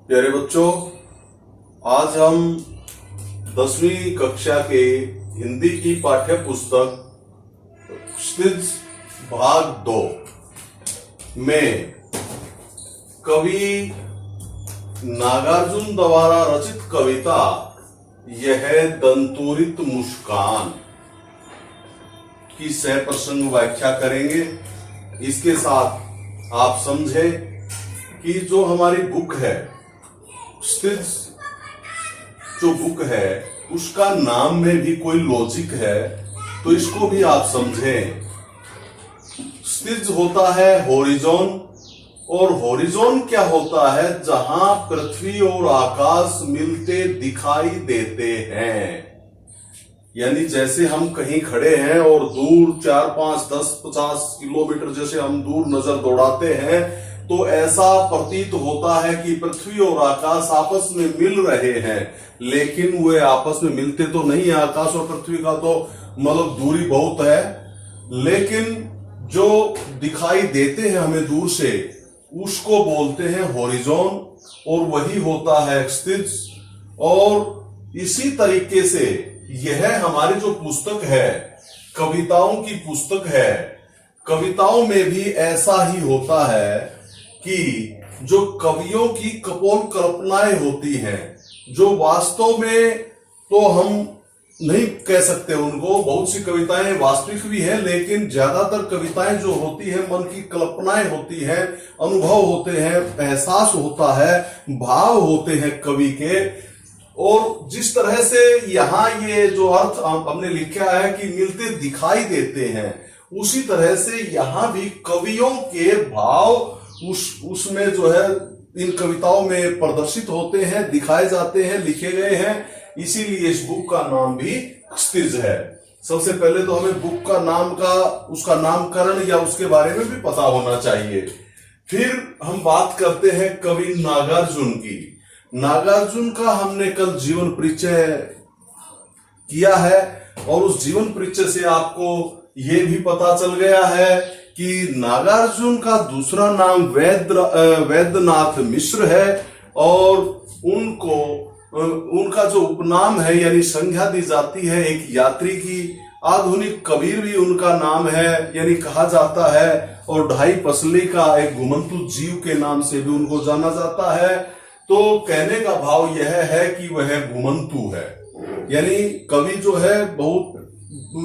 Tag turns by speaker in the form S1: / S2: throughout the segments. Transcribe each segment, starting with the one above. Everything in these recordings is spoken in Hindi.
S1: प्यारे बच्चों, आज हम 10वीं कक्षा के हिंदी की पाठ्य पुस्तक क्षितिज भाग 2 में कवि नागार्जुन द्वारा रचित कविता यह दंतुरित मुस्कान की सप्रसंग व्याख्या करेंगे। इसके साथ आप समझे कि जो हमारी बुक है, क्षितिज जो बुक है, उसका नाम में भी कोई लॉजिक है, तो इसको भी आप समझें। क्षितिज होता है होरिजोन, और होरिजोन क्या होता है? जहां पृथ्वी और आकाश मिलते दिखाई देते हैं। यानी जैसे हम कहीं खड़े हैं और दूर 4, 5, 10, 50 किलोमीटर जैसे हम दूर नजर दौड़ाते हैं, तो ऐसा प्रतीत होता है कि पृथ्वी और आकाश आपस में मिल रहे हैं, लेकिन वे आपस में मिलते तो नहीं है। आकाश और पृथ्वी का तो मतलब दूरी बहुत है, लेकिन जो दिखाई देते हैं हमें दूर से, उसको बोलते हैं होरिजोन, और वही होता है क्षितिज। और इसी तरीके से यह हमारी जो पुस्तक है, कविताओं की पुस्तक है, कविताओं में भी ऐसा ही होता है कि जो कवियों की कपोल कल्पनाएं होती हैं, जो वास्तव में तो हम नहीं कह सकते उनको, बहुत सी कविताएं वास्तविक भी है, लेकिन ज्यादातर कविताएं जो होती है मन की कल्पनाएं होती है, अनुभव होते हैं, एहसास होता है, भाव होते हैं कवि के। और जिस तरह से यहाँ ये जो अर्थ हमने लिखा है कि मिलते दिखाई देते हैं, उसी तरह से यहाँ भी कवियों के भाव उसमें जो है इन कविताओं में प्रदर्शित होते हैं, दिखाए जाते हैं, लिखे गए हैं। इसीलिए इस बुक का नाम भी क्षितिज है। सबसे पहले तो हमें बुक का नाम का उसका नामकरण या उसके बारे में भी पता होना चाहिए। फिर हम बात करते हैं कवि नागार्जुन की। नागार्जुन का हमने कल जीवन परिचय किया है, और उस जीवन परिचय से आपको ये भी पता चल गया है कि नागार्जुन का दूसरा नाम वैद्यनाथ मिश्र है, और उनका जो उपनाम है यानी संज्ञा दी जाती है एक यात्री की। आधुनिक कबीर भी उनका नाम है, यानी कहा जाता है, और ढाई पसली का एक घुमंतु जीव के नाम से भी उनको जाना जाता है। तो कहने का भाव यह है कि वह घुमंतु है, यानी कवि जो है बहुत,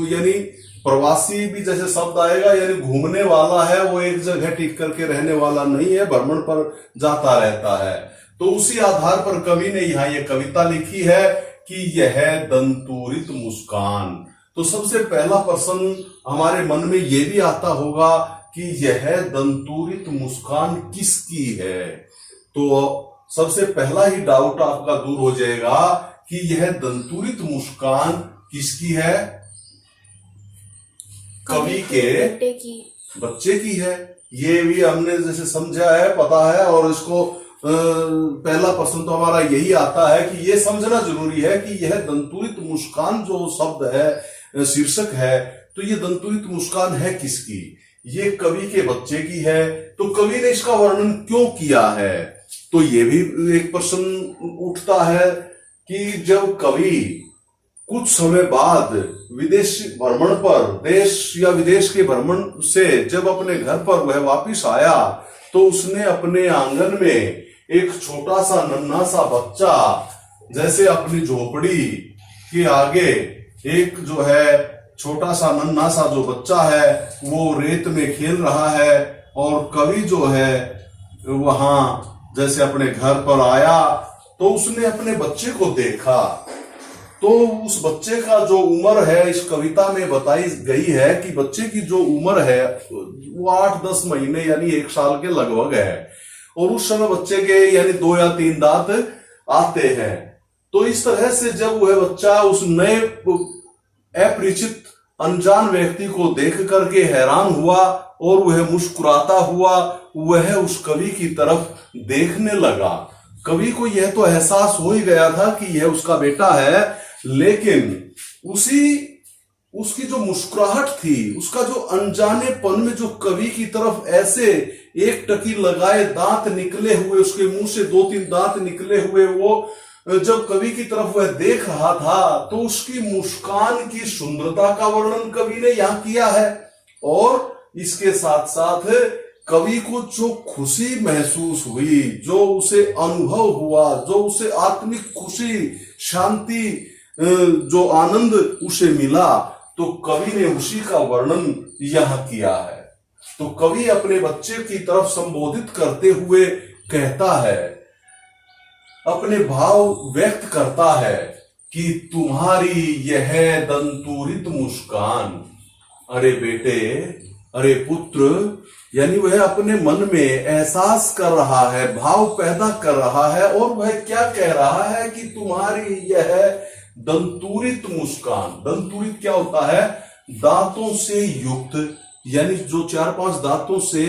S1: यानी प्रवासी भी जैसे शब्द आएगा, यानी घूमने वाला है, वो एक जगह टिक करके रहने वाला नहीं है, भ्रमण पर जाता रहता है। तो उसी आधार पर कवि ने यहाँ ये कविता लिखी है कि यह दंतुरित मुस्कान। तो सबसे पहला प्रश्न हमारे मन में ये भी आता होगा कि यह दंतुरित मुस्कान किसकी है? तो सबसे पहला ही डाउट आपका दूर हो जाएगा कि यह दंतुरित मुस्कान किसकी है? कवि के बच्चे की है। ये भी हमने जैसे समझा है, पता है, और इसको पहला प्रश्न तो हमारा यही आता है कि ये समझना जरूरी है कि यह दंतुरित मुस्कान जो शब्द है, शीर्षक है, तो ये दंतुरित मुस्कान है किसकी? ये कवि के बच्चे की है। तो कवि ने इसका वर्णन क्यों किया है? तो ये भी एक प्रश्न उठता है कि जब कवि कुछ समय बाद विदेश भ्रमण पर, देश या विदेश के भ्रमण से जब अपने घर पर वह वापिस आया, तो उसने अपने आंगन में एक छोटा सा नन्हा सा बच्चा, जैसे अपनी झोपड़ी के आगे एक जो है छोटा सा नन्हा सा जो बच्चा है वो रेत में खेल रहा है, और कवि जो है वहां जैसे अपने घर पर आया, तो उसने अपने बच्चे को देखा। तो उस बच्चे का जो उम्र है इस कविता में बताई गई है कि बच्चे की जो उम्र है वो 8-10 महीने यानी 1 साल के लगभग है, और उस समय बच्चे के यानी 2 या 3 दांत आते हैं। तो इस तरह से जब वह बच्चा उस नए अपरिचित अनजान व्यक्ति को देख करके हैरान हुआ, और वह मुस्कुराता हुआ वह उस कवि की तरफ देखने लगा। कवि को यह तो एहसास हो ही गया था कि यह उसका बेटा है, लेकिन उसकी जो मुस्कुराहट थी, उसका जो अनजानेपन में जो कवि की तरफ ऐसे एक टकी लगाए दांत निकले हुए, उसके मुंह से 2-3 दांत निकले हुए, वो जब कवि की तरफ वह देख रहा था तो उसकी मुस्कान की सुंदरता का वर्णन कवि ने यहां किया है। और इसके साथ साथ कवि को जो खुशी महसूस हुई, जो उसे अनुभव हुआ, जो उसे आत्मिक खुशी, शांति, जो आनंद उसे मिला, तो कवि ने उसी का वर्णन यहां किया है। तो कवि अपने बच्चे की तरफ संबोधित करते हुए कहता है, अपने भाव व्यक्त करता है कि तुम्हारी यह दंतुरित मुस्कान, अरे बेटे, अरे पुत्र, यानी वह अपने मन में एहसास कर रहा है, भाव पैदा कर रहा है, और वह क्या कह रहा है कि तुम्हारी यह दंतुरित मुस्कान। दंतुरित क्या होता है? दांतों से युक्त, यानी जो 4-5 दांतों से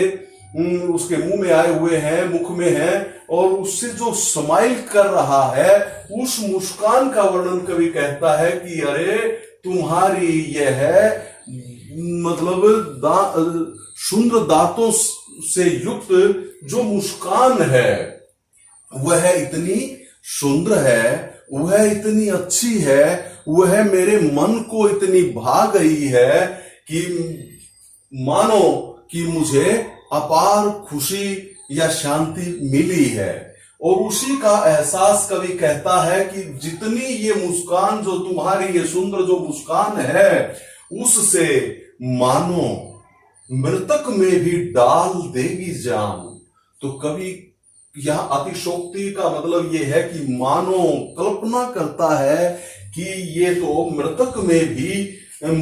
S1: उसके मुंह में आए हुए हैं, मुख में है, और उससे जो स्माइल कर रहा है, उस मुस्कान का वर्णन कवि कहता है कि अरे तुम्हारी यह मतलब सुंदर दांतों से युक्त जो मुस्कान है, वह इतनी सुंदर है, वह इतनी अच्छी है, वह मेरे मन को इतनी भा गई है कि मानो कि मुझे अपार खुशी या शांति मिली है। और उसी का एहसास कवि कहता है कि जितनी ये मुस्कान, जो तुम्हारी ये सुंदर जो मुस्कान है, उससे मानो मृतक में भी डाल देगी जान। तो कवि यहां अतिशोक्ति का मतलब ये है कि मानो कल्पना करता है कि ये तो मृतक में भी,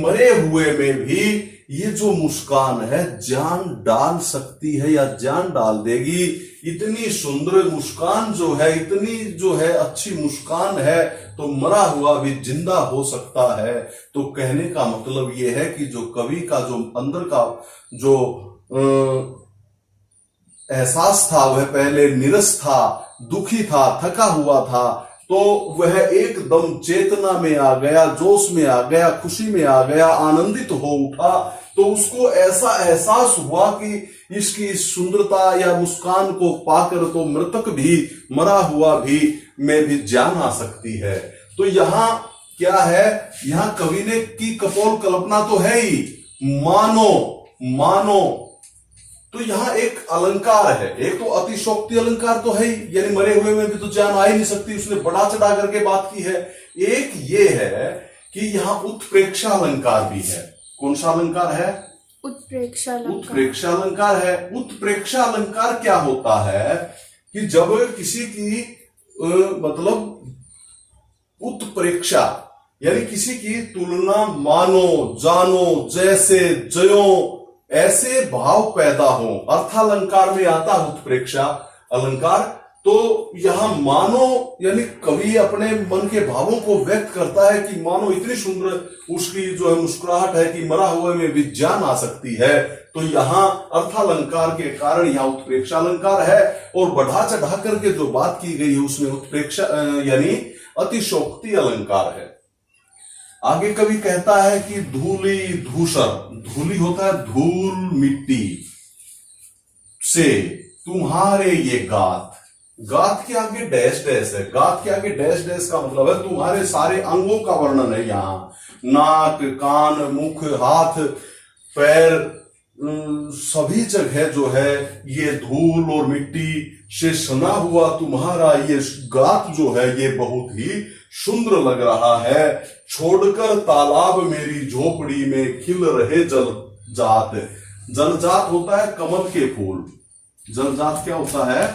S1: मरे हुए में भी ये जो मुस्कान है जान डाल सकती है या जान डाल देगी। इतनी सुंदर मुस्कान जो है, इतनी जो है अच्छी मुस्कान है, तो मरा हुआ भी जिंदा हो सकता है। तो कहने का मतलब ये है कि जो कवि का जो अंदर का जो एहसास था, वह पहले निरस था, दुखी था, थका हुआ था, तो वह एकदम चेतना में आ गया, जोश में आ गया, खुशी में आ गया, आनंदित हो उठा। तो उसको ऐसा एहसास हुआ कि इसकी सुंदरता या मुस्कान को पाकर तो मृतक भी, मरा हुआ भी में भी जान आ सकती है। तो यहां क्या है? यहां कवि ने की कपोल कल्पना तो है ही, मानो मानो। तो यहां एक अलंकार है, एक तो अतिशोक्ति अलंकार तो है ही, यानी मरे हुए में भी तो जान आ ही नहीं सकती, उसने बढ़ा चढ़ा करके बात की है। एक ये है कि यहां उत्प्रेक्षा अलंकार भी है। कौन सा अलंकार है?
S2: उत्प्रेक्षा अलंकार।
S1: उत्प्रेक्षा अलंकार है। उत्प्रेक्षा अलंकार क्या होता है कि जब किसी की मतलब उत्प्रेक्षा, यानी किसी की तुलना, मानो, जानो, जैसे, ज्यों, ऐसे भाव पैदा हो। अर्थालंकार में आता है उत्प्रेक्षा अलंकार। तो यहां मानो, यानी कवि अपने मन के भावों को व्यक्त करता है कि मानो इतनी सुंदर उसकी जो है मुस्कुराहट है कि मरा हुए में भी जान आ सकती है। तो यहां अर्थालंकार के कारण यहां उत्प्रेक्षा अलंकार है। और बढ़ा चढ़ा करके जो बात की गई है उसमें उत्प्रेक्षा यानी अतिशोक्ति अलंकार है। आगे कवि कहता है कि धूली धूसर, धूली होता है धूल, मिट्टी से तुम्हारे ये गात, गात के आगे डैश डैश है। गात के आगे डैश डैश का मतलब है तुम्हारे सारे अंगों का वर्णन है। यहां नाक, कान, मुख, हाथ, पैर, सभी जगह जो है ये धूल और मिट्टी से सना हुआ तुम्हारा ये गात जो है ये बहुत ही सुंदर लग रहा है। छोड़कर तालाब मेरी झोपड़ी में खिल रहे जलजात। जलजात होता है कमल के फूल। जलजात क्या होता है?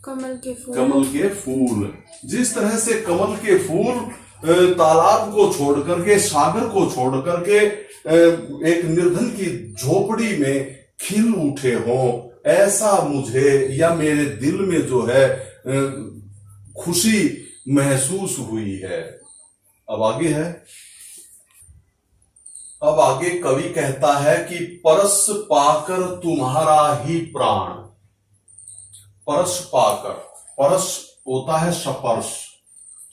S2: कमल के फूल।
S1: कमल के फूल। जिस तरह से कमल के फूल तालाब को छोड़ करके, सागर को छोड़ करके एक निर्धन की झोपड़ी में खिल उठे हों, ऐसा मुझे या मेरे दिल में जो है खुशी महसूस हुई है। अब आगे है, अब आगे कवि कहता है कि परस पाकर तुम्हारा ही प्राण। परस पाकर, परस होता है स्पर्श,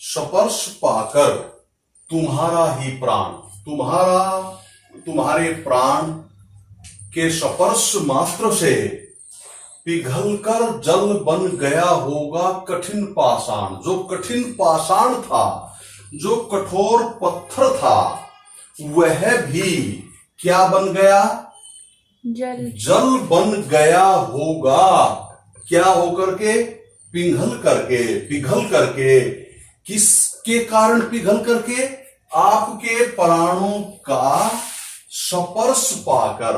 S1: स्पर्श पाकर तुम्हारा ही प्राण, तुम्हारे प्राण के स्पर्श मात्र से पिघलकर जल बन गया होगा कठिन पाषाण। जो कठिन पाषाण था, जो कठोर पत्थर था, वह भी क्या बन गया? जल बन गया होगा। क्या होकर के? पिघल करके। किसके कारण पिघल करके? आपके प्राणों का स्पर्श पाकर।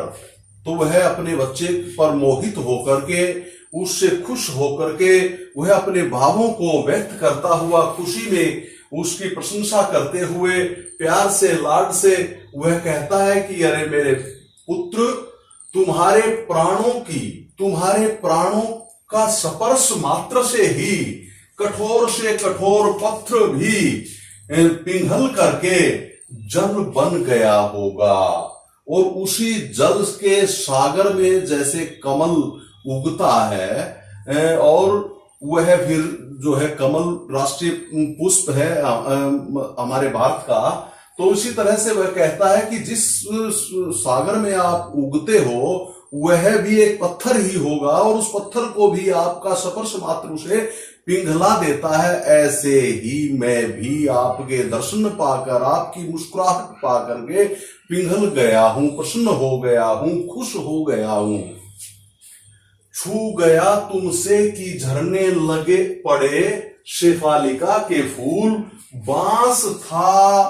S1: तो वह अपने बच्चे पर मोहित होकर के, उससे खुश होकर के, वह अपने भावों को व्यक्त करता हुआ, खुशी में उसकी प्रशंसा करते हुए, प्यार से, लाड से वह कहता है कि अरे मेरे पुत्र, तुम्हारे प्राणों का स्पर्श मात्र से ही कठोर से कठोर पत्थर भी पिघल करके जल बन गया होगा। और उसी जल के सागर में जैसे कमल उगता है, और वह फिर जो है कमल राष्ट्रीय पुष्प है हमारे भारत का, तो उसी तरह से वह कहता है कि जिस सागर में आप उगते हो वह भी एक पत्थर ही होगा, और उस पत्थर को भी आपका स्पर्श मात्र उसे पिघला देता है। ऐसे ही मैं भी आपके दर्शन पाकर, आपकी मुस्कुराहट पाकर के पिघल गया हूं, प्रसन्न हो गया हूं, खुश हो गया हूं। छू गया तुमसे कि झरने लगे पड़े शेफालिका के फूल, बांस था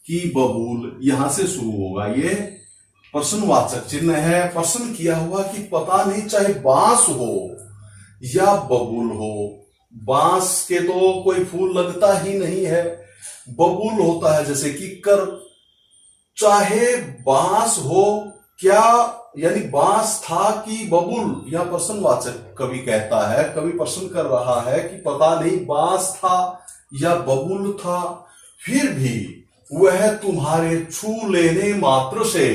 S1: कि बबूल। यहां से शुरू होगा, ये प्रश्नवाचक चिन्ह है, प्रश्न किया हुआ कि पता नहीं चाहे बांस हो या बबूल हो। बांस के तो कोई फूल लगता ही नहीं है, बबूल होता है जैसे किक्कर। चाहे बांस हो, क्या यानी बांस था कि बबूल, यह प्रश्नवाचक कवि कहता है। कवि प्रश्न कर रहा है कि पता नहीं बांस था या बबूल था, फिर भी वह तुम्हारे छू लेने मात्र से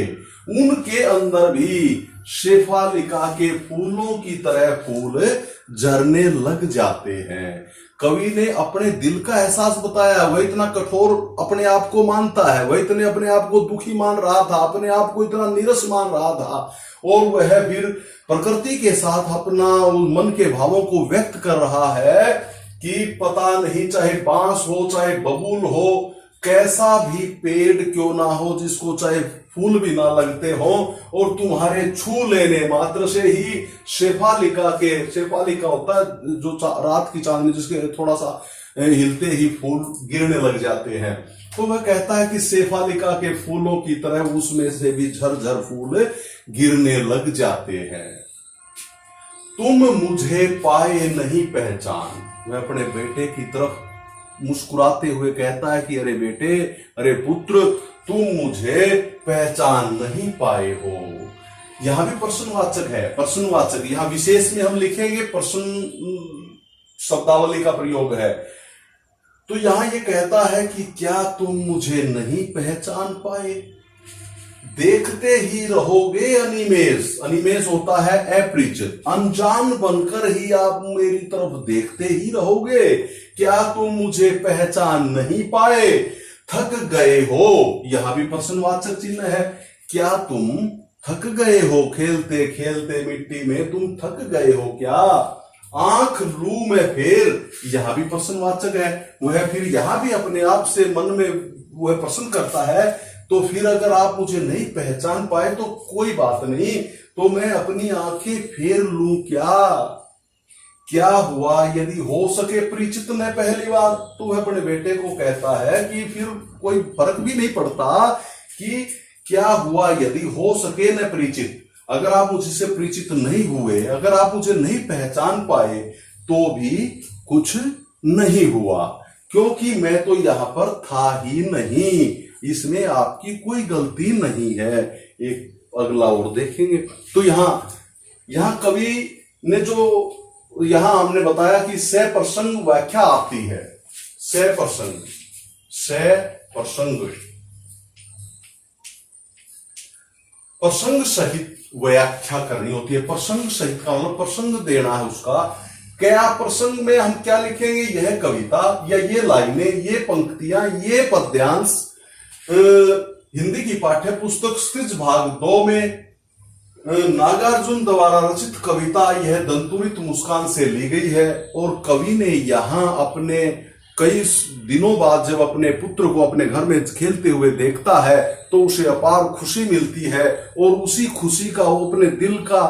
S1: उनके अंदर भी शेफालिका के फूलों की तरह फूल झरने लग जाते हैं। कवि ने अपने दिल का एहसास बताया। वह इतना कठोर अपने आप को मानता है, वह इतने अपने आप को दुखी मान रहा था, अपने आप को इतना नीरस मान रहा था, और वह फिर प्रकृति के साथ अपना मन के भावों को व्यक्त कर रहा है कि पता नहीं चाहे बांस हो, चाहे बबूल हो, कैसा भी पेड़ क्यों ना हो, जिसको चाहे फूल भी ना लगते हो, और तुम्हारे छू लेने मात्र से ही शेफालिका होता है जो रात की चांदनी, जिसके थोड़ा सा हिलते ही फूल गिरने लग जाते हैं। तो वह कहता है कि शेफालिका के फूलों की तरह उसमें से भी झरझर फूल गिरने लग जाते हैं। तुम मुझे पाए नहीं पहचान। वह अपने बेटे की तरफ मुस्कुराते हुए कहता है कि अरे बेटे, अरे पुत्र, तुम मुझे पहचान नहीं पाए हो। यहां भी प्रश्नवाचक है, प्रश्नवाचक। यहां विशेष में हम लिखेंगे प्रश्न शब्दावली का प्रयोग है। तो यहां ये कहता है कि क्या तुम मुझे नहीं पहचान पाए? देखते ही रहोगे अनिमेष। अनिमेष होता है अपरिचित, अनजान बनकर ही आप मेरी तरफ देखते ही रहोगे। क्या तुम मुझे पहचान नहीं पाए? थक गए हो। यहां भी प्रश्नवाचक चिन्ह है। क्या तुम थक गए हो? खेलते खेलते मिट्टी में तुम थक गए हो क्या? आंख लू में फेर। यहां भी प्रश्नवाचक है। वह फिर यहां भी अपने आप से मन में वह प्रश्न करता है, तो फिर अगर आप मुझे नहीं पहचान पाए तो कोई बात नहीं, तो मैं अपनी आंखें फेर लूं क्या? क्या हुआ यदि हो सके परिचित न पहली बार? तो वह अपने बेटे को कहता है कि फिर कोई फर्क भी नहीं पड़ता कि क्या हुआ यदि हो सके न परिचित। अगर आप मुझसे परिचित नहीं हुए, अगर आप मुझे नहीं पहचान पाए, तो भी कुछ नहीं हुआ, क्योंकि मैं तो यहां पर था ही नहीं। इसमें आपकी कोई गलती नहीं है। एक अगला और देखेंगे। तो यहां कवि ने जो यहां हमने बताया कि से प्रसंग व्याख्या आती है। से प्रसंग सहित व्याख्या करनी होती है। प्रसंग सहित का मतलब प्रसंग देना है उसका। क्या प्रसंग में हम क्या लिखेंगे? यह कविता या ये लाइनें, ये पंक्तियां, ये पद्यांश हिंदी की पाठ्य पुस्तक स्त्रीज भाग 2 में नागार्जुन द्वारा रचित कविता यह दंतुरित मुस्कान से ली गई है और कवि ने यहाँ अपने कई दिनों बाद जब अपने पुत्र को अपने घर में खेलते हुए देखता है तो उसे अपार खुशी मिलती है और उसी खुशी का वो अपने दिल का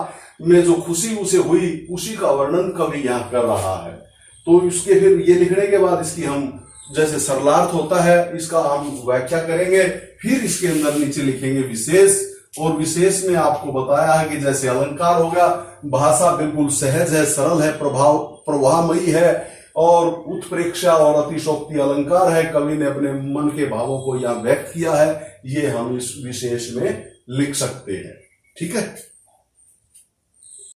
S1: में जो खुशी उसे हुई उसी का वर्णन कवि यहाँ कर रहा है। तो इसके फिर ये लिखने के बाद इसकी हम जैसे सरलार्थ होता है इसका हम व्याख्या करेंगे, फिर इसके अंदर नीचे लिखेंगे विशेष, और विशेष में आपको बताया है कि जैसे अलंकार होगा, भाषा बिल्कुल सहज है, सरल है, प्रवाहमयी है और उत्प्रेक्षा और अतिशोक्ति अलंकार है। कवि ने अपने मन के भावों को यहाँ व्यक्त किया है, ये हम इस विशेष में लिख सकते हैं। ठीक है।